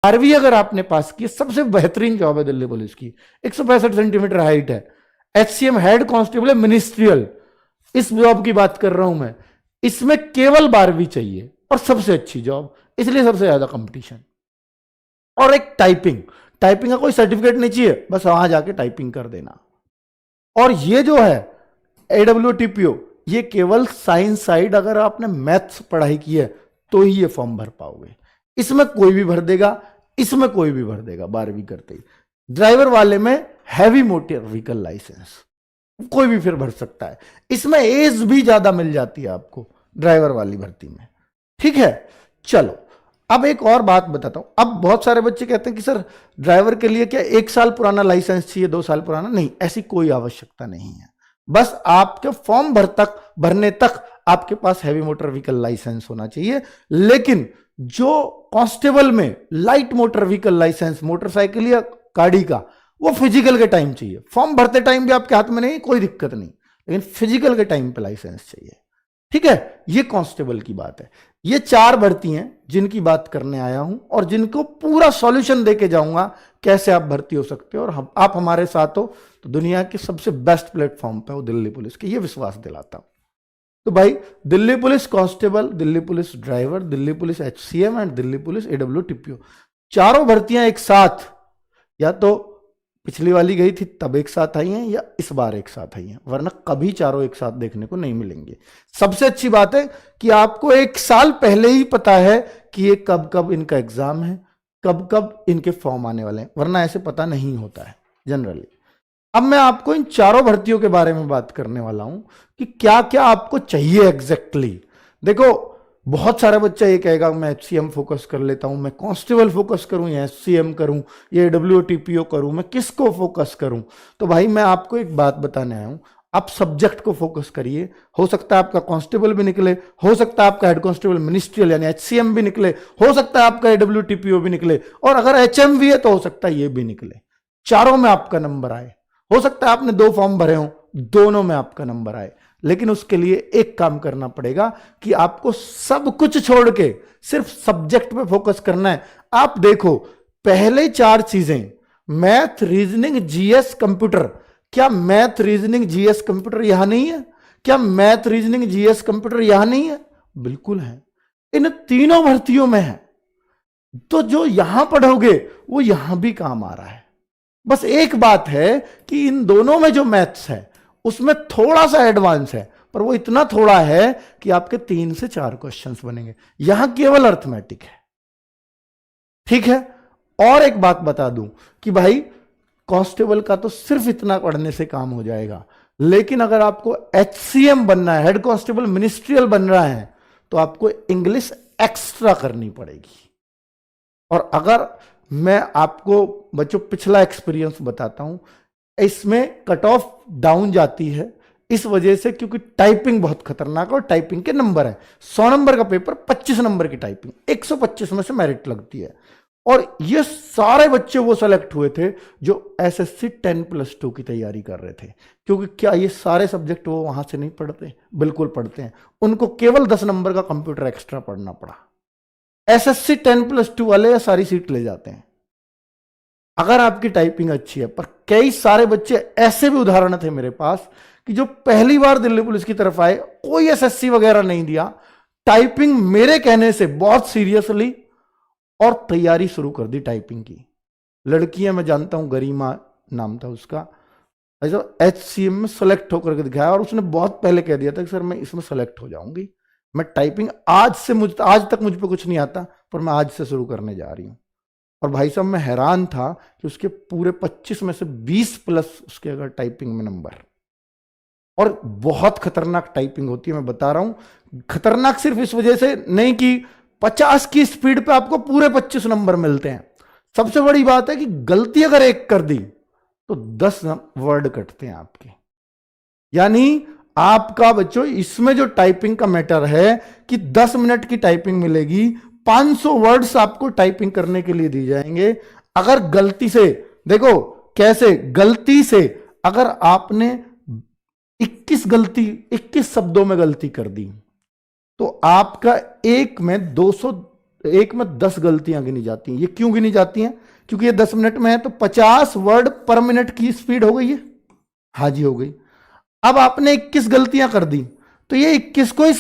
12वीं अगर आपने पास की, सबसे बेहतरीन जॉब है दिल्ली पुलिस की, 165 सेंटीमीटर हाइट है, HCM हेड कांस्टेबल है मिनिस्ट्रियल, इस जॉब की बात कर रहा हूं मैं, इसमें केवल 12वीं चाहिए और सबसे अच्छी जॉब, इसलिए सबसे ज्यादा कंपटीशन। और एक टाइपिंग, टाइपिंग का कोई सर्टिफिकेट नहीं चाहिए, बस वहां जाके टाइपिंग कर देना। और ये जो है AWTPO, ये केवल साइंस साइड, अगर आपने मैथ्स पढ़ाई की है तो ही ये फॉर्म भर पाओगे, इसमें कोई भी भर देगा, इसमें कोई भी भर देगा 12वीं करते ही। ड्राइवर वाले में हैवी मोटर व्हीकल लाइसेंस, कोई भी फिर भर सकता है, इसमें एज भी ज्यादा मिल जाती है आपको ड्राइवर वाली भर्ती में। ठीक है, चलो अब एक और बात बताता हूं। अब बहुत सारे बच्चे कहते हैं कि सर ड्राइवर के लिए क्या 1 साल पुराना लाइसेंस चाहिए, 2 साल पुराना? नहीं, ऐसी कोई आवश्यकता नहीं है, बस आपके फॉर्म भरने तक आपके पास हैवी मोटर व्हीकल लाइसेंस होना चाहिए। लेकिन जो कांस्टेबल में light motor vehicle licence, motorcycle या गाड़ी का, वो फिजिकल के टाइम चाहिए, फॉर्म भरते टाइम भी आपके हाथ में नहीं, कोई दिक्कत नहीं, लेकिन फिजिकल के टाइम पे लाइसेंस चाहिए। ठीक है, ये कांस्टेबल की बात है। ये 4 भर्ती हैं जिनकी बात करने आया हूं और जिनको पूरा सॉल्यूशन देके जाऊंगा कैसे आप भर्ती हो सकते हो, और आप हमारे साथ हो तो दुनिया के सबसे बेस्ट प्लेटफॉर्म पे हो दिल्ली पुलिस के, ये विश्वास दिलाता हूं। तो भाई Delhi police constable, Delhi police driver, Delhi police HCM and Delhi police AWTPO, चारों भर्तियां एक साथ, या तो पिछली वाली गई थी तब एक साथ आई हैं, या इस बार एक साथ आई हैं, वरना कभी चारों एक साथ देखने को नहीं मिलेंगे। सबसे अच्छी बात है कि आपको 1 साल पहले ही पता है कि ये कब कब इनका एग्जाम है, कब कब इनके फॉर्म आने वाले हैं, वरना ऐसे पता नहीं होता है जनरली। अब मैं आपको इन चारों भर्तियों के बारे में बात करने वाला हूं कि क्या क्या आपको चाहिए एग्जैक्टली। देखो, बहुत सारे बच्चा ये कहेगा मैं HCM फोकस कर लेता हूं, मैं कांस्टेबल फोकस करूं या HCM करूं या AWTPO करूं, मैं किसको फोकस करूं? तो भाई मैं आपको एक बात बताने आया हूं, आप सब्जेक्ट को फोकस करिए। हो सकता है आपका कांस्टेबल भी निकले, हो सकता है आपका हेड कांस्टेबल मिनिस्ट्रियल यानी HCM भी निकले, हो सकता है आपका AWTPO भी निकले, और अगर HM भी है तो हो सकता है ये भी निकले। चारों में आपका नंबर आए। हो सकता है आपने 2 फॉर्म भरे हो, दोनों में आपका नंबर आए, लेकिन उसके लिए एक काम करना पड़ेगा कि आपको सब कुछ छोड़ के सिर्फ सब्जेक्ट पे फोकस करना है। आप देखो, पहले 4 चीजें, मैथ, रीजनिंग, GS, कंप्यूटर, क्या मैथ, रीजनिंग, GS, कंप्यूटर यहां नहीं है? क्या मैथ, रीजनिंग, GS, कंप्यूटर यहां नहीं है? बिल्कुल है, इन तीनों भर्तियों में है। तो जो यहां पढ़ोगे वो यहां भी काम आ रहा है। बस एक बात है कि इन दोनों में जो मैथ्स है उसमें थोड़ा सा एडवांस है, पर वो इतना थोड़ा है कि आपके 3 से 4 क्वेश्चंस बनेंगे, यहां केवल अर्थमेटिक है। ठीक है, और एक बात बता दूं कि भाई कांस्टेबल का तो सिर्फ इतना पढ़ने से काम हो जाएगा, लेकिन अगर आपको HCM बनना है, हेड कांस्टेबल मिनिस्ट्रियल बन रहा है, तो आपको इंग्लिश एक्स्ट्रा करनी पड़ेगी। और अगर मैं आपको बच्चों पिछला एक्सपीरियंस बताता हूं, इसमें कट ऑफ डाउन जाती है इस वजह से क्योंकि टाइपिंग बहुत खतरनाक है और टाइपिंग के नंबर है। 100 नंबर का पेपर, 25 नंबर की टाइपिंग, 125 में से मेरिट लगती है। और ये सारे बच्चे वो सेलेक्ट हुए थे जो SSC 10+2 की तैयारी कर रहे थे, क्योंकि क्या ये सारे सब्जेक्ट वो वहां से नहीं पढ़ते? बिल्कुल पढ़ते हैं, उनको केवल 10 नंबर का कंप्यूटर एक्स्ट्रा पढ़ना पड़ा। SSC 10+2 वाले ये सारी सीट ले जाते हैं अगर आपकी टाइपिंग अच्छी है। पर कई सारे बच्चे ऐसे भी उदाहरण थे मेरे पास कि जो पहली बार दिल्ली पुलिस की तरफ आए, कोई SSC वगैरह नहीं दिया, टाइपिंग मेरे कहने से बहुत सीरियसली और तैयारी शुरू कर दी टाइपिंग की। लड़कियां मैं जानता हूं, गरिमा नाम था उसका, ऐसा HCM में सेलेक्ट होकर के दिखाया, और उसने बहुत पहले कह दिया था कि सर मैं इसमें सेलेक्ट हो जाऊंगी, मैं टाइपिंग आज तक मुझ पे कुछ नहीं आता, पर मैं आज से शुरू करने जा रही हूं। और भाई साहब मैं हैरान था कि उसके पूरे 25 में से 20+ उसके अगर टाइपिंग में नंबर, और बहुत खतरनाक टाइपिंग होती है, मैं बता रहा हूं। खतरनाक सिर्फ इस वजह से नहीं कि 50 की स्पीड पे आपको पूरे 25 नंबर मिलते हैं, सबसे बड़ी बात है कि गलती अगर एक कर दी तो 10 वर्ड कटते हैं आपके। यानी आपका बच्चों इसमें जो टाइपिंग का मैटर है कि 10 मिनट की टाइपिंग मिलेगी, 500 वर्ड्स आपको टाइपिंग करने के लिए दिए जाएंगे। अगर गलती से, देखो कैसे, गलती से अगर आपने 21 शब्दों में गलती कर दी तो आपका एक में 200 एक में 10 गलतियां गिनी जाती हैं। ये क्यों गिनी जाती हैं? क्योंकि ये 10 मिनट में है, तो 50 वर्ड पर मिनट की स्पीड हो गई है। हाँ जी, हो गई। अब आपने 21 गलतियां कर दी, तो ये 21 को ही